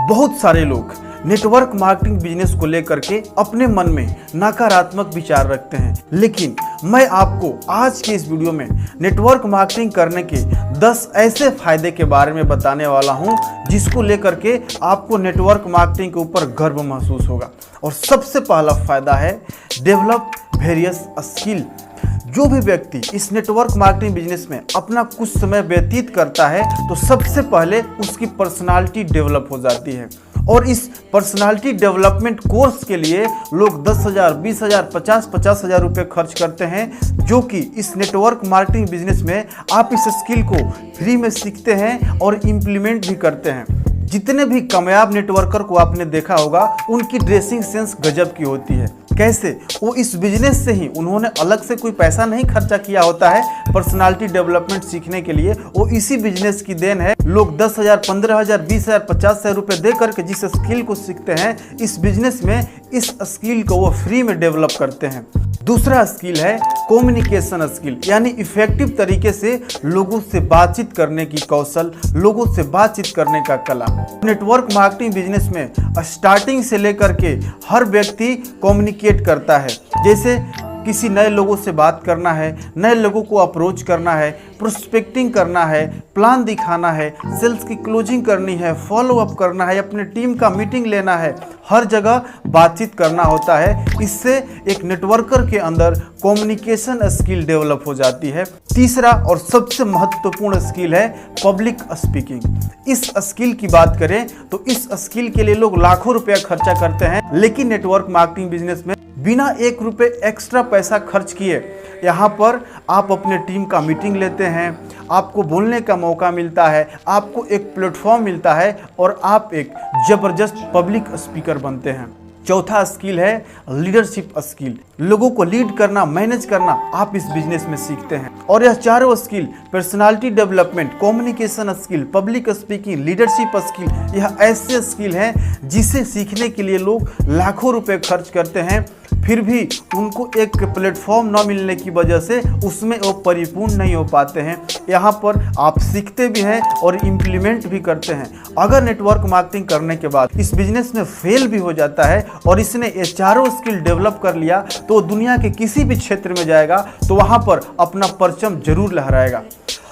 बहुत सारे लोग नेटवर्क मार्केटिंग बिजनेस को लेकर के अपने मन में नकारात्मक विचार रखते हैं, लेकिन मैं आपको आज के इस वीडियो में नेटवर्क मार्केटिंग करने के 10 ऐसे फायदे के बारे में बताने वाला हूं जिसको लेकर के आपको नेटवर्क मार्केटिंग के ऊपर गर्व महसूस होगा। और सबसे पहला फायदा है डेवलप वेरियस स्किल। जो भी व्यक्ति इस नेटवर्क मार्केटिंग बिजनेस में अपना कुछ समय व्यतीत करता है तो सबसे पहले उसकी पर्सनालिटी डेवलप हो जाती है। और इस पर्सनालिटी डेवलपमेंट कोर्स के लिए लोग 10,000, 20,000, 50,000 रुपये खर्च करते हैं, जो कि इस नेटवर्क मार्केटिंग बिजनेस में आप इस स्किल को फ्री में सीखते हैं और इम्प्लीमेंट भी करते हैं। जितने भी कामयाब नेटवर्कर को आपने देखा होगा उनकी ड्रेसिंग सेंस गजब की होती है। कैसे? वो इस बिजनेस से ही उन्होंने अलग से कोई पैसा नहीं खर्चा किया होता है पर्सनालिटी डेवलपमेंट सीखने के लिए, वो इसी बिजनेस की देन है। लोग 10,000, 15,000, 20,000, 50,000 रुपये दे करके जिस स्किल को सीखते हैं इस बिजनेस में, इस स्किल को वो फ्री में डेवलप करते हैं। दूसरा स्किल है कम्युनिकेशन स्किल, यानी इफेक्टिव तरीके से लोगों से बातचीत करने की कौशल, लोगों से बातचीत करने का कला। नेटवर्क मार्केटिंग बिजनेस में स्टार्टिंग से लेकर के हर व्यक्ति कम्युनिकेट करता है। जैसे किसी नए लोगों से बात करना है, नए लोगों को अप्रोच करना है, प्रोस्पेक्टिंग करना है, प्लान दिखाना है, सेल्स की क्लोजिंग करनी है, फॉलो अप करना है, अपने टीम का मीटिंग लेना है, हर जगह बातचीत करना होता है। इससे एक नेटवर्कर के अंदर कम्युनिकेशन स्किल डेवलप हो जाती है। तीसरा और सबसे महत्वपूर्ण स्किल है पब्लिक स्पीकिंग। इस स्किल की बात करें तो इस स्किल के लिए लोग लाखों रुपया खर्चा करते हैं, लेकिन नेटवर्क मार्केटिंग बिजनेस में बिना 1 रुपये एक्स्ट्रा पैसा खर्च किए यहाँ पर आप अपने टीम का मीटिंग लेते हैं, आपको बोलने का मौका मिलता है, आपको एक प्लेटफॉर्म मिलता है और आप एक ज़बरदस्त पब्लिक स्पीकर बनते हैं। चौथा स्किल है लीडरशिप स्किल। लोगों को लीड करना, मैनेज करना आप इस बिजनेस में सीखते हैं। और यह चारों skill personality development, communication skill, public speaking, leadership skill, यह ऐसे स्किल हैं जिसे सीखने के लिए लोग लाखों रुपए खर्च करते हैं, फिर भी उनको एक प्लेटफॉर्म न मिलने की वजह से उसमें वो परिपूर्ण नहीं हो पाते हैं। यहाँ पर आप सीखते भी हैं और इम्प्लीमेंट भी करते हैं। अगर नेटवर्क मार्केटिंग करने के बाद इस बिजनेस में फेल भी हो जाता है और इसने ये चारों स्किल डेवलप कर लिया तो दुनिया के किसी भी क्षेत्र में जाएगा तो वहाँ पर अपना परचम जरूर लहराएगा।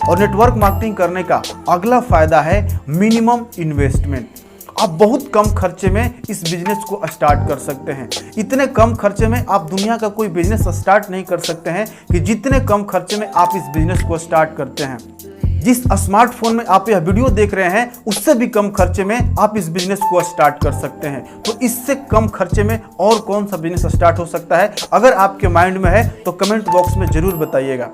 और नेटवर्क मार्केटिंग करने का अगला फायदा है मिनिमम इन्वेस्टमेंट। आप बहुत कम खर्चे में इस बिजनेस को स्टार्ट कर सकते हैं। इतने कम खर्चे में आप दुनिया का कोई बिजनेस स्टार्ट नहीं कर सकते हैं कि जितने कम खर्चे में आप इस बिजनेस को स्टार्ट करते हैं। जिस स्मार्टफोन में आप यह वीडियो देख रहे हैं उससे भी कम खर्चे में आप इस बिजनेस को स्टार्ट कर सकते हैं। तो इससे कम खर्चे में और कौन सा बिजनेस स्टार्ट हो सकता है? अगर आपके माइंड में है तो कमेंट बॉक्स में जरूर बताइएगा।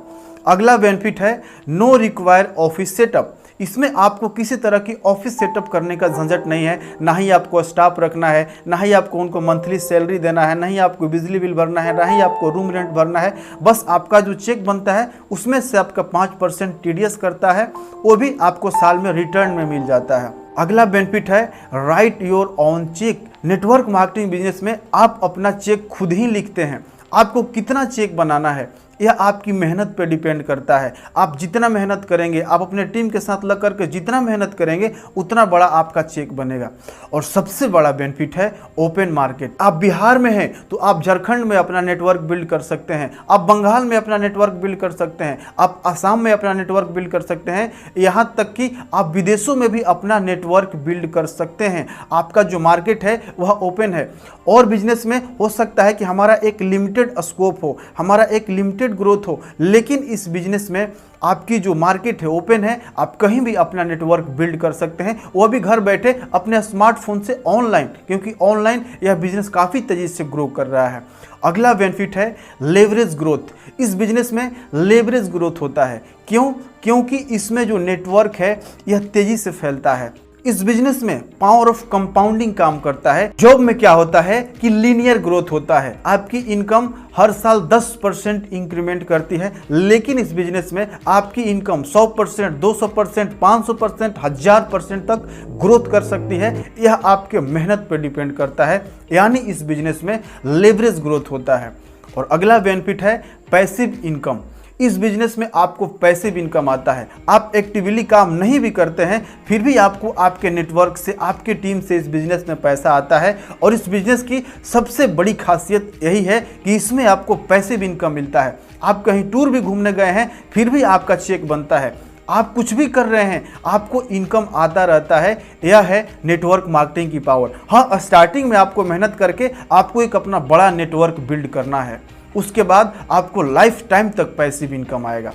अगला बेनिफिट है नो रिक्वायर ऑफिस सेटअप। इसमें आपको किसी तरह की ऑफिस सेटअप करने का झंझट नहीं है, ना ही आपको स्टाफ रखना है, ना ही आपको उनको मंथली सैलरी देना है, ना ही आपको बिजली बिल भरना है, ना ही आपको रूम रेंट भरना है। बस आपका जो चेक बनता है उसमें से आपका 5% TDS करता है, वो भी आपको साल में रिटर्न में मिल जाता है। अगला बेनिफिट है write your own cheque. Network marketing business में आप अपना चेक खुद ही लिखते हैं। आपको कितना चेक बनाना है यह आपकी मेहनत पे डिपेंड करता है। आप जितना मेहनत करेंगे, आप अपने टीम के साथ लग करके जितना मेहनत करेंगे उतना बड़ा आपका चेक बनेगा। और सबसे बड़ा बेनिफिट है ओपन मार्केट। आप बिहार में हैं तो आप झारखंड में अपना नेटवर्क बिल्ड कर सकते हैं, आप बंगाल में अपना नेटवर्क बिल्ड कर सकते हैं, आप असम में अपना नेटवर्क बिल्ड कर सकते हैं, यहाँ तक कि आप विदेशों में भी अपना नेटवर्क बिल्ड कर सकते हैं। आपका जो मार्केट है वह ओपन है। और बिजनेस में हो सकता है कि हमारा एक लिमिटेड स्कोप हो, हमारा एक लिमिटेड ग्रोथ हो, लेकिन इस बिजनेस में आपकी जो मार्केट है ओपन है। आप कहीं भी अपना नेटवर्क बिल्ड कर सकते हैं, वो भी घर बैठे अपने स्मार्टफोन से ऑनलाइन, क्योंकि ऑनलाइन यह बिजनेस काफ़ी तेजी से ग्रो कर रहा है। अगला बेनिफिट है लेवरेज ग्रोथ। इस बिजनेस में लेवरेज ग्रोथ होता है। क्यों? क्योंकि इसमें जो नेटवर्क है यह तेजी से फैलता है। इस बिजनेस में पावर ऑफ कंपाउंडिंग काम करता है। जॉब में क्या होता है कि लीनियर ग्रोथ होता है, आपकी इनकम हर साल 10% इंक्रीमेंट करती है, लेकिन इस बिजनेस में आपकी इनकम 100%, 200%, 500%, 1000% तक ग्रोथ कर सकती है। यह आपके मेहनत पर डिपेंड करता है, यानी इस बिजनेस में लेवरेज ग्रोथ होता है। और अगला बेनिफिट है पैसिव इनकम। इस बिजनेस में आपको पैसिव इनकम आता है। आप एक्टिवली काम नहीं भी करते हैं फिर भी आपको आपके नेटवर्क से, आपकी टीम से इस बिजनेस में पैसा आता है। और इस बिजनेस की सबसे बड़ी खासियत यही है कि इसमें आपको पैसिव इनकम मिलता है। आप कहीं टूर भी घूमने गए हैं फिर भी आपका चेक बनता है। आप कुछ भी कर रहे हैं आपको इनकम आता रहता है। यह है नेटवर्क मार्केटिंग की पावर। हाँ, स्टार्टिंग में आपको मेहनत करके आपको एक अपना बड़ा नेटवर्क बिल्ड करना है, उसके बाद आपको लाइफ टाइम तक पैसिव इनकम आएगा।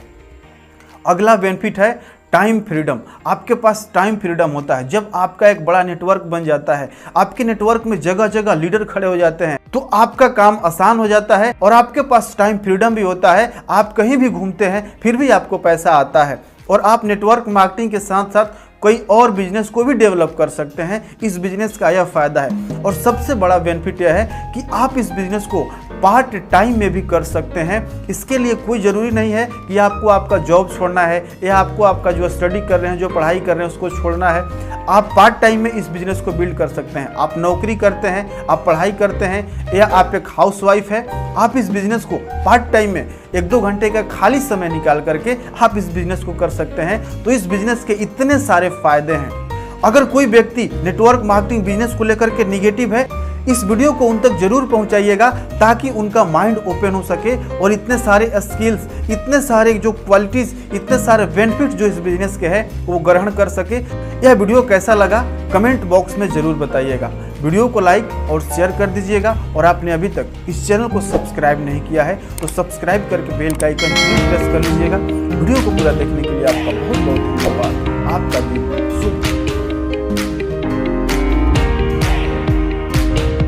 अगला बेनिफिट है टाइम फ्रीडम। आपके पास टाइम फ्रीडम होता है। जब आपका एक बड़ा नेटवर्क बन जाता है, आपके नेटवर्क में जगह जगह लीडर खड़े हो जाते हैं, तो आपका काम आसान हो जाता है और आपके पास टाइम फ्रीडम भी होता है। आप कहीं भी घूमते हैं फिर भी आपको पैसा आता है और आप नेटवर्क मार्केटिंग के साथ साथ कोई और बिजनेस को भी डेवलप कर सकते हैं। इस बिजनेस का यह फायदा है। और सबसे बड़ा बेनिफिट यह है कि आप इस बिजनेस को पार्ट टाइम में भी कर सकते हैं। इसके लिए कोई ज़रूरी नहीं है कि आपको आपका जॉब छोड़ना है या आपको आपका जो स्टडी कर रहे हैं, जो पढ़ाई कर रहे हैं उसको छोड़ना है। आप पार्ट टाइम में इस बिजनेस को बिल्ड कर सकते हैं। आप नौकरी करते हैं, आप पढ़ाई करते हैं या आप एक हाउसवाइफ है, आप इस बिजनेस को पार्ट टाइम में 1-2 घंटे का खाली समय निकाल करके आप इस बिजनेस को कर सकते हैं। तो इस बिजनेस के इतने सारे फायदे हैं। अगर कोई व्यक्ति नेटवर्क मार्केटिंग बिजनेस को लेकर के निगेटिव है, इस वीडियो को उन तक जरूर पहुंचाइएगा ताकि उनका माइंड ओपन हो सके और इतने सारे स्किल्स, इतने सारे जो क्वालिटीज, इतने सारे बेनिफिट जो इस बिजनेस के हैं वो ग्रहण कर सके। यह वीडियो कैसा लगा कमेंट बॉक्स में जरूर बताइएगा। वीडियो को लाइक और शेयर कर दीजिएगा और आपने अभी तक इस चैनल को सब्सक्राइब नहीं किया है तो सब्सक्राइब करके बेल का आइकन प्रेस कर लीजिएगा। वीडियो को पूरा देखने के लिए आपका बहुत बहुत धन्यवाद। आपका दिन